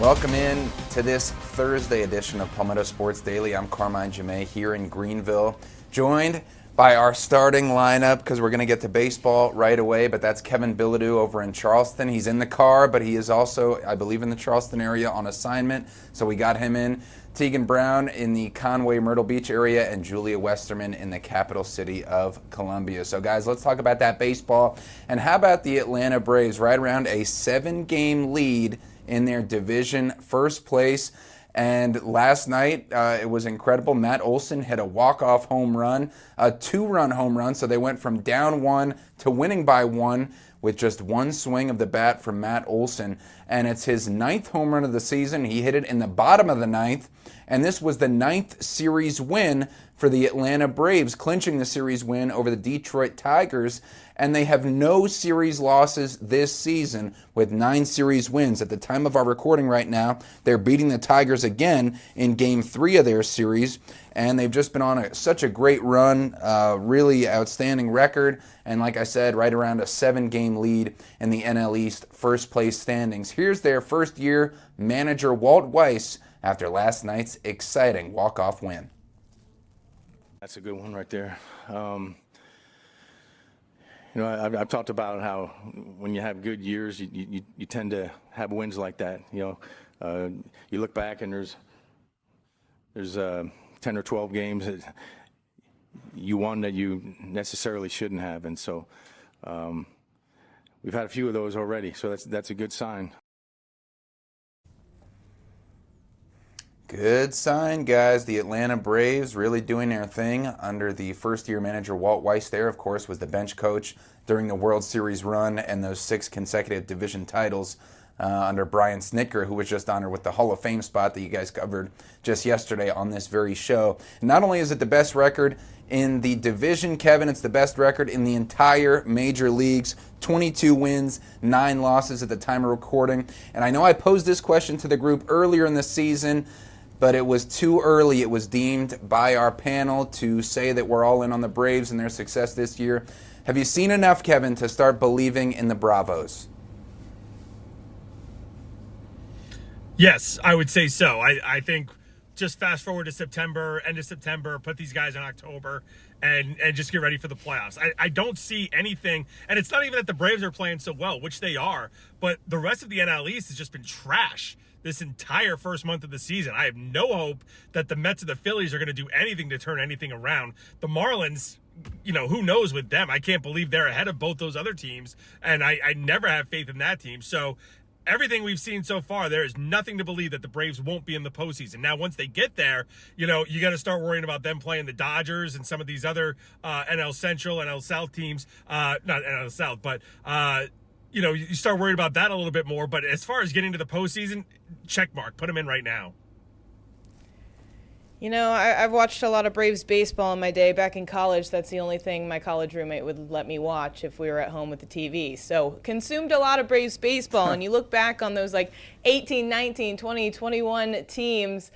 Welcome in to this Thursday edition of Palmetto Sports Daily. I'm Carmine Jamay here in Greenville, joined by our starting lineup because we're going to get to baseball right away, but that's Kevin Bilodeau over in Charleston. He's in the car, but he is also, I believe, in the Charleston area on assignment, so we got him in. Tegan Brown in the Conway, Myrtle Beach area, and Julia Westerman in the capital city of Columbia. So, guys, let's talk about that baseball. And how about the Atlanta Braves right around a 7-game lead in their division, first place. And last night, it was incredible. Matt Olson hit a walk-off home run, a 2-run home run, so they went from down 1 to winning by 1 with just one swing of the bat from Matt Olson. And it's his 9th home run of the season. He hit it in the bottom of the 9th, and this was the 9th series win for the Atlanta Braves, clinching the series win over the Detroit Tigers. And they have no series losses this season with 9 series wins. At the time of our recording right now, they're beating the Tigers again in Game 3 of their series. And they've just been on such a great run, really outstanding record. And like I said, right around a 7-game lead in the NL East first place standings. Here's their first year manager, Walt Weiss, after last night's exciting walk-off win. That's a good one right there. You know, I've talked about how when you have good years, you tend to have wins like that. You know, you look back and there's 10 or 12 games that you won that you necessarily shouldn't have, and so we've had a few of those already. So that's a good sign. Good sign, guys. The Atlanta Braves really doing their thing under the first-year manager, Walt Weiss. There, of course, was the bench coach during the World Series run and those 6 consecutive division titles under Brian Snitker, who was just honored with the Hall of Fame spot that you guys covered just yesterday on this very show. And not only is it the best record in the division, Kevin, it's the best record in the entire major leagues. 22 wins, 9 losses at the time of recording. And I know I posed this question to the group earlier in the season, but it was too early. It was deemed by our panel to say that we're all in on the Braves and their success this year. Have you seen enough, Kevin, to start believing in the Bravos? Yes, I would say so. I think just fast forward to September, end of September, put these guys in October, and just get ready for the playoffs. I don't see anything, and it's not even that the Braves are playing so well, which they are, but the rest of the NL East has just been trash this entire first month of the season. I have no hope that the Mets or the Phillies are going to do anything to turn anything around. The Marlins, you know, who knows with them? I can't believe they're ahead of both those other teams, and I never have faith in that team. So everything we've seen so far, there is nothing to believe that the Braves won't be in the postseason. Now, once they get there, you know, you got to start worrying about them playing the Dodgers and some of these other NL Central, NL South teams. Not NL South, but you know, you start worrying about that a little bit more. But as far as getting to the postseason, check mark. Put them in right now. You know, I've watched a lot of Braves baseball in my day. Back in college, that's the only thing my college roommate would let me watch if we were at home with the TV. So consumed a lot of Braves baseball. And you look back on those like 18, 19, 20, 21 teams,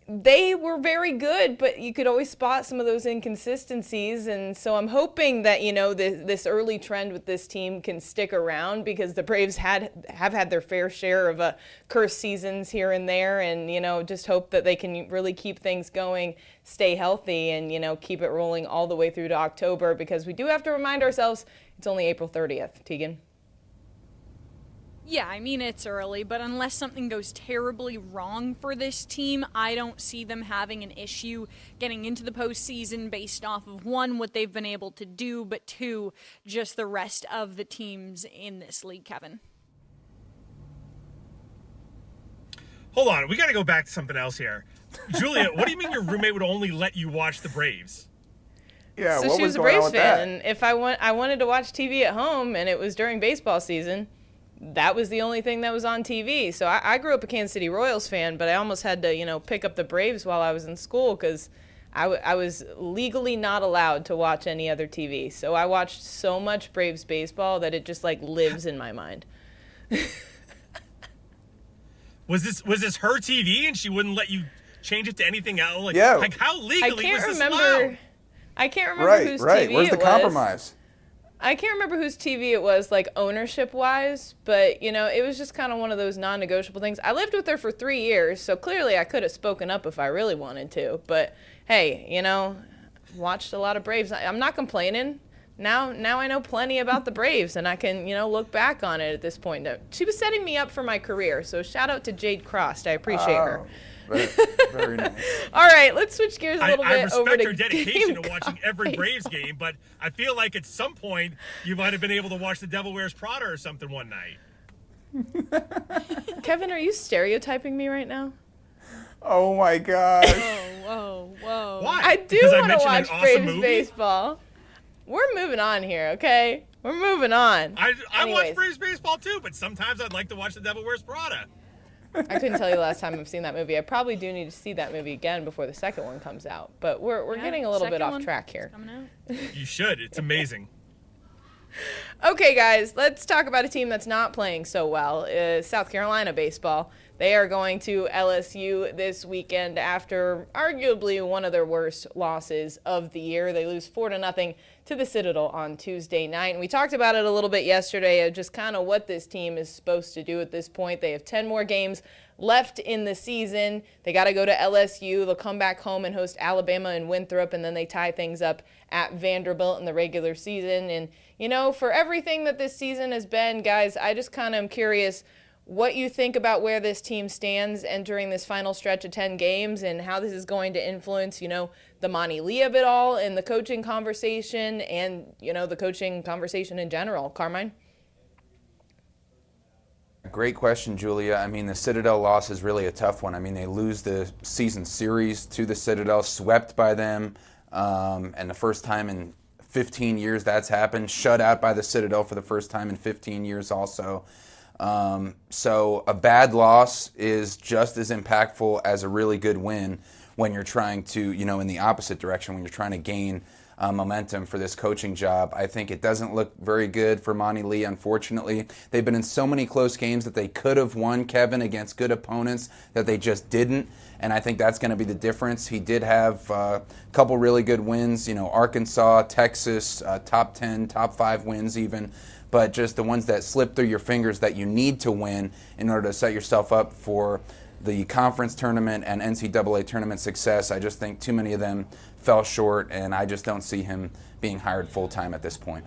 they were very good, but you could always spot some of those inconsistencies. And so I'm hoping that, you know, this early trend with this team can stick around, because the Braves have had their fair share of cursed seasons here and there. And, you know, just hope that they can really keep things going, stay healthy, and, you know, keep it rolling all the way through to October, because we do have to remind ourselves it's only April 30th. Tegan? Yeah, I mean, it's early, but unless something goes terribly wrong for this team, I don't see them having an issue getting into the postseason based off of, 1, what they've been able to do, but 2, just the rest of the teams in this league, Kevin. Hold on, we got to go back to something else here. Julia, what do you mean your roommate would only let you watch the Braves? Yeah, So what she was a going on Braves with fan, that? and if I wanted to watch TV at home and it was during baseball season, that was the only thing that was on TV. So I grew up a Kansas City Royals fan, but I almost had to, you know, pick up the Braves while I was in school, because I was legally not allowed to watch any other TV. So I watched so much Braves baseball that it just like lives in my mind. Was this her TV and she wouldn't let you change it to anything else? Like, Yeah. like how legally was this allowed? I can't remember whose Right. TV Where's it the was. compromise? I can't remember whose TV it was, like ownership-wise, but, you know, it was just kind of one of those non-negotiable things. I lived with her for 3 years, so clearly I could have spoken up if I really wanted to. But, hey, you know, watched a lot of Braves. I'm not complaining. Now I know plenty about the Braves, and I can, you know, look back on it at this point. She was setting me up for my career, so shout out to Jade Cross. I appreciate her. Very, very nice. All right, let's switch gears a little I bit over respect to her dedication to Gamecocks. watching every Braves game, but I feel like at some point you might have been able to watch The Devil Wears Prada or something one night. Kevin, are you stereotyping me right now? Oh my gosh. Whoa. Why? I do Because want to mentioned watch an awesome Braves movie? baseball. We're moving on here, okay? We're moving on. I Anyways. watch Braves baseball too, but sometimes I'd like to watch The Devil Wears Prada. I couldn't tell you the last time I've seen that movie. I probably do need to see that movie again before the second one comes out. But we're getting a little bit off track here. Coming out. You should. It's amazing. Okay, guys, let's talk about a team that's not playing so well. South Carolina baseball. They are going to LSU this weekend after arguably one of their worst losses of the year. They lose 4-0 to the Citadel on Tuesday night. And we talked about it a little bit yesterday of just kind of what this team is supposed to do at this point. They have 10 more games left in the season. They got to go to LSU. They'll come back home and host Alabama and Winthrop, and then they tie things up at Vanderbilt in the regular season. And, you know, for everything that this season has been, guys, I just kind of am curious what you think about where this team stands entering this final stretch of 10 games and how this is going to influence, you know, the Monty Lee of it all and the coaching conversation and, you know, the coaching conversation in general. Carmine? Great question, Julia. I mean, the Citadel loss is really a tough one. I mean, they lose the season series to the Citadel, swept by them, and the first time in 15 years that's happened. Shut out by the Citadel for the first time in 15 years also. So a bad loss is just as impactful as a really good win when you're trying to, you know, in the opposite direction, when you're trying to gain momentum for this coaching job. I think it doesn't look very good for Monty Lee, unfortunately. They've been in so many close games that they could have won, Kevin, against good opponents that they just didn't. And I think that's going to be the difference. He did have a couple really good wins, you know, Arkansas, Texas, top 10, top 5 wins even. But just the ones that slip through your fingers that you need to win in order to set yourself up for the conference tournament and NCAA tournament success. I just think too many of them fell short, and I just don't see him being hired full-time at this point.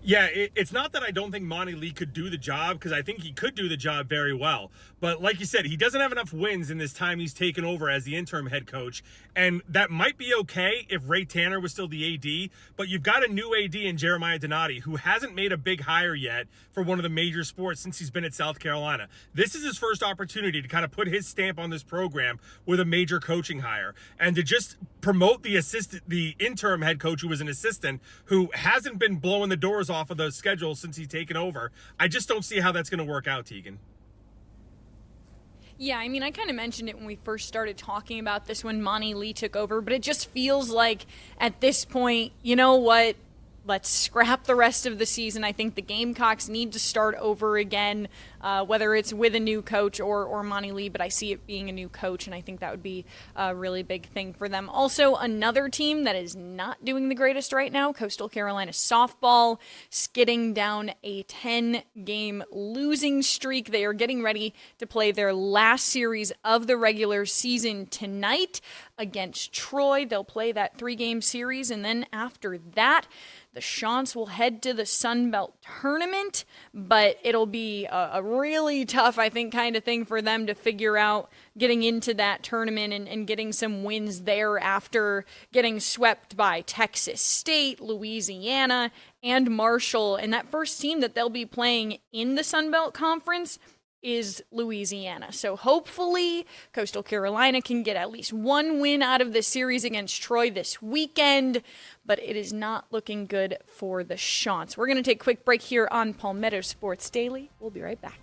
Yeah, it's not that I don't think Monty Lee could do the job, because I think he could do the job very well. But like you said, he doesn't have enough wins in this time he's taken over as the interim head coach. And that might be okay if Ray Tanner was still the AD, but you've got a new AD in Jeremiah Donati who hasn't made a big hire yet for one of the major sports since he's been at South Carolina. This is his first opportunity to kind of put his stamp on this program with a major coaching hire. And to just promote the interim head coach who was an assistant who hasn't been blowing the doors off of the schedule since he's taken over. I just don't see how that's going to work out, Tegan. Yeah, I mean, I kind of mentioned it when we first started talking about this when Monty Lee took over, but it just feels like at this point, you know what? Let's scrap the rest of the season. I think the Gamecocks need to start over again, whether it's with a new coach or Monty Lee, but I see it being a new coach, and I think that would be a really big thing for them. Also, another team that is not doing the greatest right now, Coastal Carolina softball, skidding down a 10-game losing streak. They are getting ready to play their last series of the regular season tonight against Troy. They'll play that 3-game series, and then after that, the Chants will head to the Sun Belt tournament, but it'll be a really tough, I think, kind of thing for them to figure out getting into that tournament and getting some wins there after getting swept by Texas State, Louisiana, and Marshall. And that first team that they'll be playing in the Sun Belt Conference is Louisiana. So hopefully Coastal Carolina can get at least one win out of the series against Troy this weekend, but it is not looking good for the Chants. We're going to take a quick break here on Palmetto Sports Daily. We'll be right back.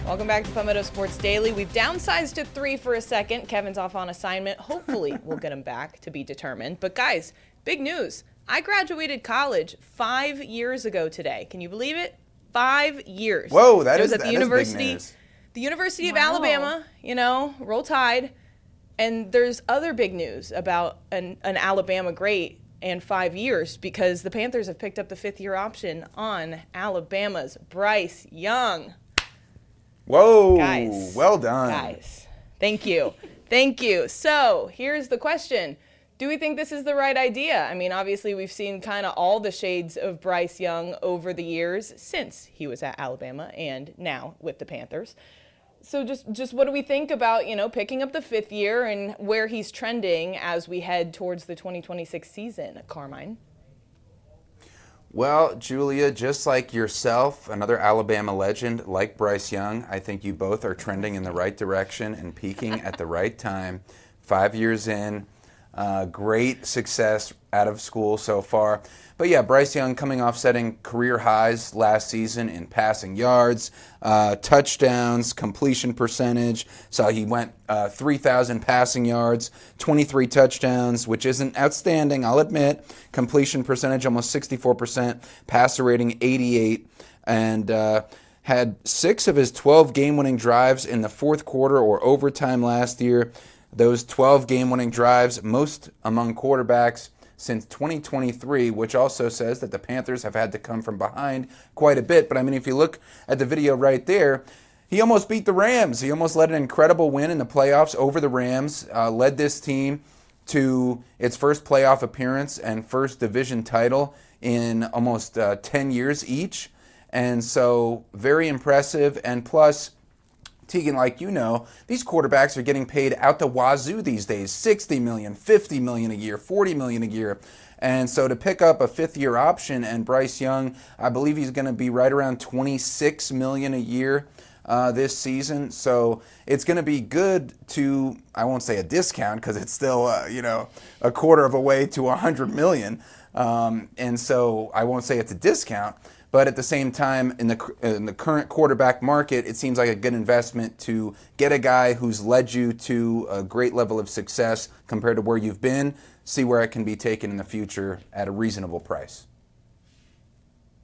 Welcome back to Palmetto Sports Daily. We've downsized to 3 for a second. Kevin's off on assignment. Hopefully we'll get him back to be determined. But guys, big news. I graduated college 5 years ago today. Can you believe it? 5 years. Whoa, It was that at the is University, big news. the University of Wow. Alabama. Roll Tide. And there's other big news about an Alabama great and 5 years, because the Panthers have picked up the 5th-year option on Alabama's Bryce Young. Whoa, Guys. well done. Guys, thank you. Thank you. So here's the question. Do we think this is the right idea? I mean, obviously, we've seen kind of all the shades of Bryce Young over the years since he was at Alabama and now with the Panthers. So just what do we think about, picking up the 5th year and where he's trending as we head towards the 2026 season, Carmine? Well, Julia, just like yourself, another Alabama legend like Bryce Young, I think you both are trending in the right direction and peaking at the right time. 5 years in, great success out of school so far. But yeah, Bryce Young coming off setting career highs last season in passing yards, touchdowns, completion percentage. So he went 3,000 passing yards, 23 touchdowns, which isn't outstanding, I'll admit. Completion percentage almost 64%, passer rating 88, and had 6 of his 12 game-winning drives in the fourth quarter or overtime last year. Those 12 game-winning drives, most among quarterbacks since 2023, which also says that the Panthers have had to come from behind quite a bit. But I mean, if you look at the video right there, he almost beat the Rams. He almost led an incredible win in the playoffs over the Rams, led this team to its first playoff appearance and first division title in almost 10 years each. And so very impressive. And plus, Tegan, like you know, these quarterbacks are getting paid out the wazoo these days, $60 million, $50 million a year, $40 million a year. And so to pick up a 5th-year option, and Bryce Young, I believe he's going to be right around $26 million a year this season. So it's going to be good to, I won't say a discount because it's still, a quarter of a way to $100 million. And so I won't say it's a discount. But at the same time, in the current quarterback market, it seems like a good investment to get a guy who's led you to a great level of success compared to where you've been, see where it can be taken in the future at a reasonable price.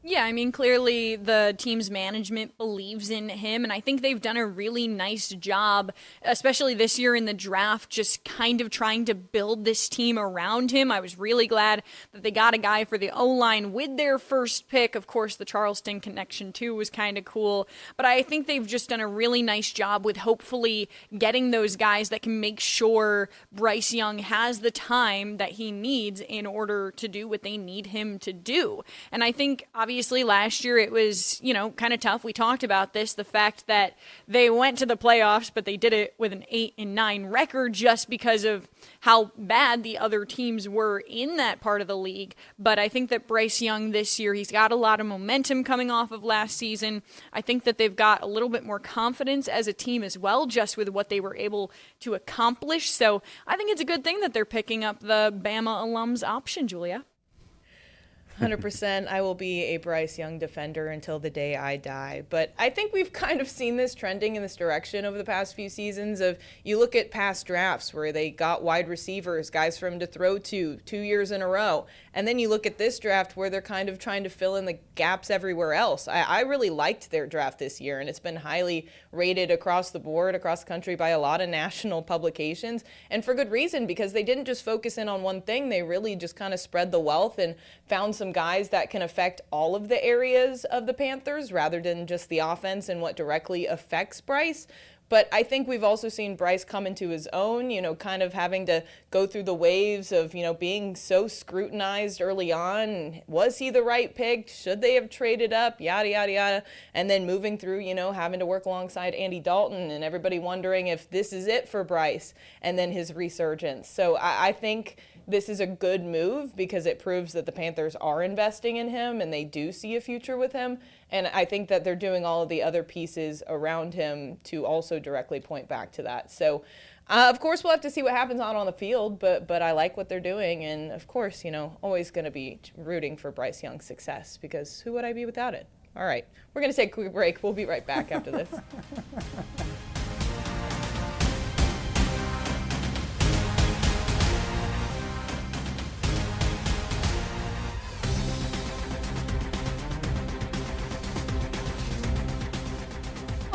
Yeah, I mean, clearly the team's management believes in him, and I think they've done a really nice job, especially this year in the draft, just kind of trying to build this team around him. I was really glad that they got a guy for the O-line with their first pick. Of course, the Charleston connection, too, was kind of cool, but I think they've just done a really nice job with hopefully getting those guys that can make sure Bryce Young has the time that he needs in order to do what they need him to do. And I think, obviously, last year it was, kind of tough. We talked about this, the fact that they went to the playoffs, but they did it with an 8-9 record just because of how bad the other teams were in that part of the league. But I think that Bryce Young this year, he's got a lot of momentum coming off of last season. I think that they've got a little bit more confidence as a team as well, just with what they were able to accomplish. So I think it's a good thing that they're picking up the Bama alums option, Julia. 100%. I will be a Bryce Young defender until the day I die. But I think we've kind of seen this trending in this direction over the past few seasons of, you look at past drafts where they got wide receivers, guys for him to throw to 2 years in a row. And then you look at this draft where they're kind of trying to fill in the gaps everywhere else. I really liked their draft this year, and it's been highly rated across the board, across the country by a lot of national publications. And for good reason, because they didn't just focus in on one thing. They really just kind of spread the wealth and found some guys that can affect all of the areas of the Panthers rather than just the offense and what directly affects Bryce. But I think we've also seen Bryce come into his own, kind of having to go through the waves of, being so scrutinized early on. Was he the right pick? Should they have traded up? Yada, yada, yada. And then moving through, having to work alongside Andy Dalton and everybody wondering if this is it for Bryce, and then his resurgence. So I think this is a good move because it proves that the Panthers are investing in him and they do see a future with him. And I think that they're doing all of the other pieces around him to also directly point back to that. So, of course, we'll have to see what happens out on the field, but I like what they're doing. And, of course, always going to be rooting for Bryce Young's success because who would I be without it? All right, we're going to take a quick break. We'll be right back after this.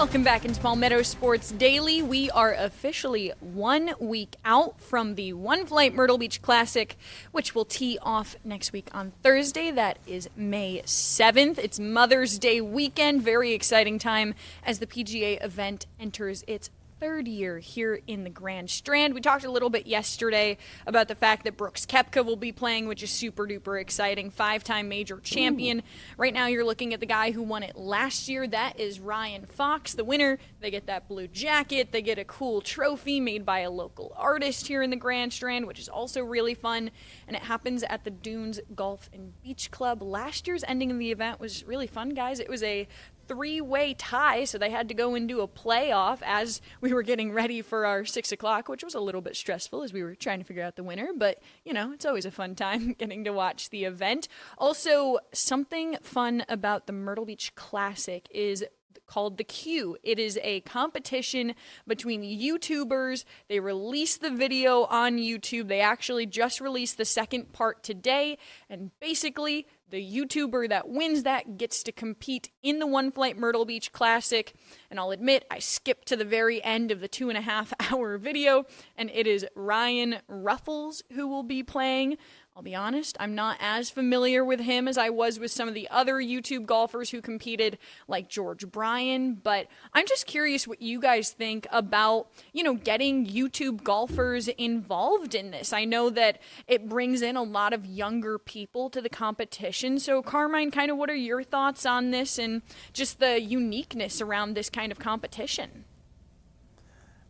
Welcome back into Palmetto Sports Daily. We are officially 1 week out from the One Flight Myrtle Beach Classic, which will tee off next week on Thursday. That is May 7th. It's Mother's Day weekend. Very exciting time as the PGA event enters its third year here in the Grand Strand. We talked a little bit yesterday about the fact that Brooks Koepka will be playing, which is super duper exciting. 5-time major champion. Ooh. Right now you're looking at the guy who won it last year. That is Ryan Fox, the winner. They get that blue jacket. They get a cool trophy made by a local artist here in the Grand Strand, which is also really fun. And it happens at the Dunes Golf and Beach Club. Last year's ending of the event was really fun, guys. It was a 3-way tie, so they had to go and do a playoff as we were getting ready for our 6 o'clock, which was a little bit stressful as we were trying to figure out the winner, but you know, it's always a fun time getting to watch the event. Also, something fun about the Myrtle Beach Classic is called the Q. It is a competition between YouTubers. They release the video on YouTube. They actually just released the second part today, and basically the YouTuber that wins that gets to compete in the One Flight Myrtle Beach Classic. And I'll admit, I skipped to the very end of the 2.5-hour video, and it is Ryan Ruffles who will be playing. I'll be honest, I'm not as familiar with him as I was with some of the other YouTube golfers who competed, like George Bryan, but I'm just curious what you guys think about, you know, getting YouTube golfers involved in this. I know that it brings in a lot of younger people to the competition, so Carmine, kind of what are your thoughts on this and just the uniqueness around this kind of competition?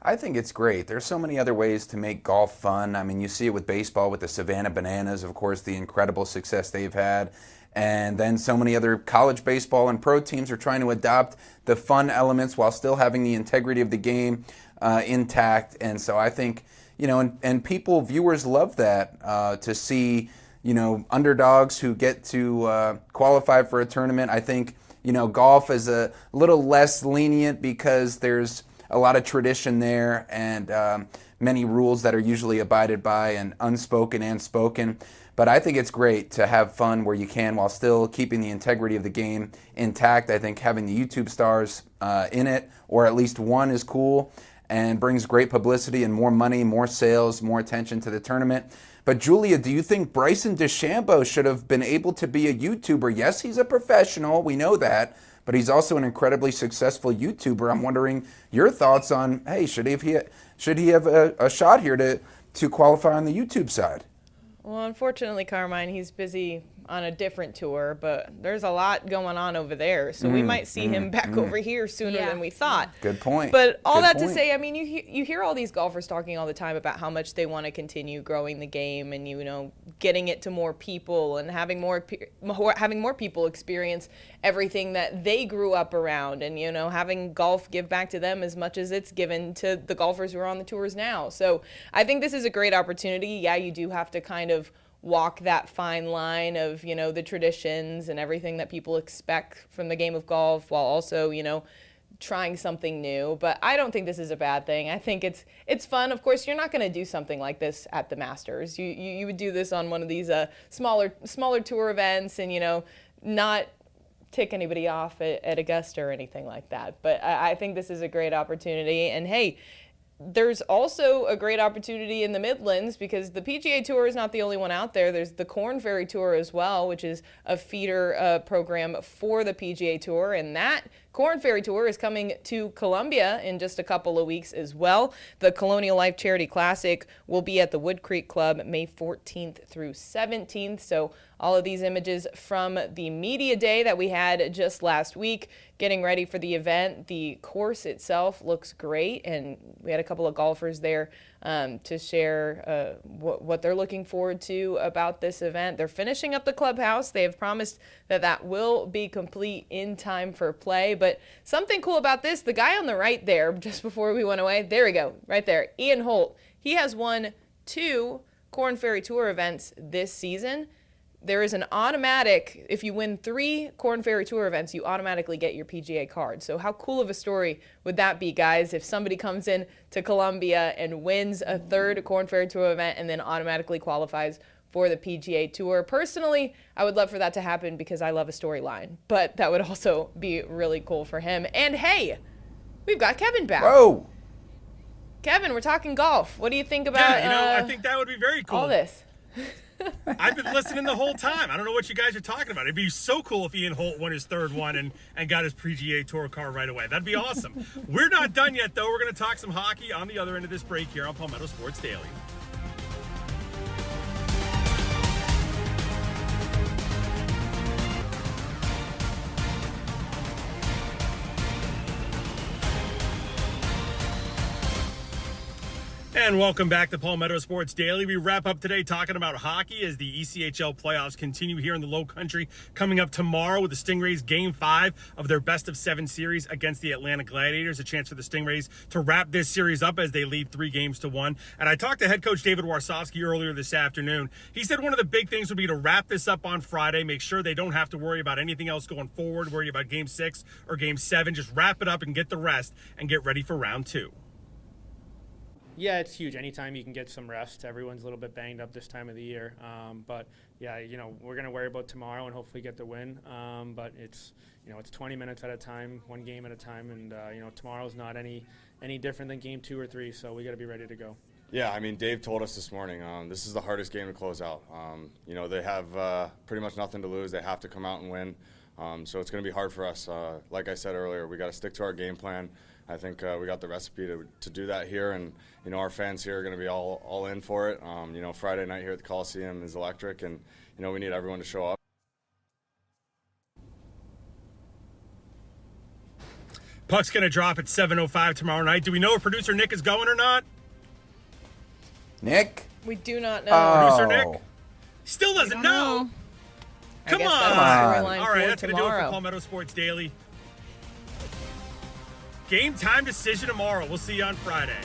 I think it's great. There's so many other ways to make golf fun. I mean, you see it with baseball with the Savannah Bananas, of course, the incredible success they've had. And then so many other college baseball and pro teams are trying to adopt the fun elements while still having the integrity of the game intact. And so I think, you know, and people, viewers love that to see, you know, underdogs who get to qualify for a tournament. I think, you know, golf is a little less lenient because there's a lot of tradition there and many rules that are usually abided by and unspoken and spoken. But I think it's great to have fun where you can while still keeping the integrity of the game intact. I think having the YouTube stars in it, or at least one, is cool and brings great publicity and more money, more sales, more attention to the tournament. But Julia, do you think Bryson DeChambeau should have been able to be a YouTuber? Yes, he's a professional, we know that, but he's also an incredibly successful YouTuber. I'm wondering your thoughts on, hey, should he have a shot here to qualify on the YouTube side? Well, unfortunately, Carmine, he's busy on a different tour, but there's a lot going on over there, so we might see him back over here sooner than we thought. Good point. But all that to say, I mean, you hear all these golfers talking all the time about how much they want to continue growing the game and, you know, getting it to more people and having more people experience everything that they grew up around, and, you know, having golf give back to them as much as it's given to the golfers who are on the tours now. So I think this is a great opportunity. Yeah, you do have to kind of walk that fine line of, you know, the traditions and everything that people expect from the game of golf while also, you know, trying something new. But I don't think this is a bad thing. I think it's fun. Of course, you're not going to do something like this at the Masters. You would do this on one of these smaller tour events and, you know, not tick anybody off at Augusta or anything like that. But I think this is a great opportunity. And hey, there's also a great opportunity in the Midlands because the PGA Tour is not the only one out there. There's the Corn Ferry Tour as well, which is a feeder program for the PGA Tour, and that Corn Ferry Tour is coming to Columbia in just a couple of weeks as well. The Colonial Life Charity Classic will be at the Wood Creek Club May 14th through 17th. So all of these images from the media day that we had just last week, getting ready for the event. The course itself looks great, and we had a couple of golfers there to share what they're looking forward to about this event. They're finishing up the clubhouse. They have promised that will be complete in time for play. But something cool about this, the guy on the right there, just before we went away, there we go, right there, Ian Holt. He has won 2 Corn Ferry Tour events this season. There is an automatic, if you win 3 Corn Ferry Tour events, you automatically get your PGA card. So how cool of a story would that be, guys, if somebody comes in to Columbia and wins a 3rd Corn Ferry Tour event and then automatically qualifies for the PGA Tour? Personally, I would love for that to happen because I love a storyline, but that would also be really cool for him. And hey, We've got Kevin back. Whoa. Kevin, we're talking golf. What do you think about I think that would be very cool. all this? I've been listening the whole time. I don't know what you guys are talking about. It'd be so cool if Ian Holt won his third one and got his PGA Tour car right away. That'd be awesome. We're not done yet, though. We're going to talk some hockey on the other end of this break here on Palmetto Sports Daily. And welcome back to Palmetto Sports Daily. We wrap up today talking about hockey as the ECHL playoffs continue here in the Low Country. Coming up tomorrow with the Stingrays Game 5 of their best-of-7 series against the Atlanta Gladiators. A chance for the Stingrays to wrap this series up as they lead 3-1. And I talked to head coach David Warsofsky earlier this afternoon. He said one of the big things would be to wrap this up on Friday, make sure they don't have to worry about anything else going forward, worry about Game 6 or Game 7. Just wrap it up and get the rest and get ready for round 2. Yeah, it's huge. Anytime you can get some rest, everyone's a little bit banged up this time of the year. But yeah, we're going to worry about tomorrow and hopefully get the win. But it's 20 minutes at a time, one game at a time, and tomorrow's not any different than game 2 or 3. So we got to be ready to go. Yeah, I mean, Dave told us this morning, this is the hardest game to close out. They have pretty much nothing to lose. They have to come out and win. So it's going to be hard for us. Like I said earlier, we got to stick to our game plan. I think we got the recipe to do that here, and our fans here are going to be all in for it. Friday night here at the Coliseum is electric, and we need everyone to show up. Puck's going to drop at 7:05 tomorrow night. Do we know if producer Nick is going or not? Nick? We do not know. Producer Nick still doesn't know. I Come guess on. that's the storyline All right, for that's going to do it for tomorrow. Palmetto Sports Daily. Game time decision tomorrow. We'll see you on Friday.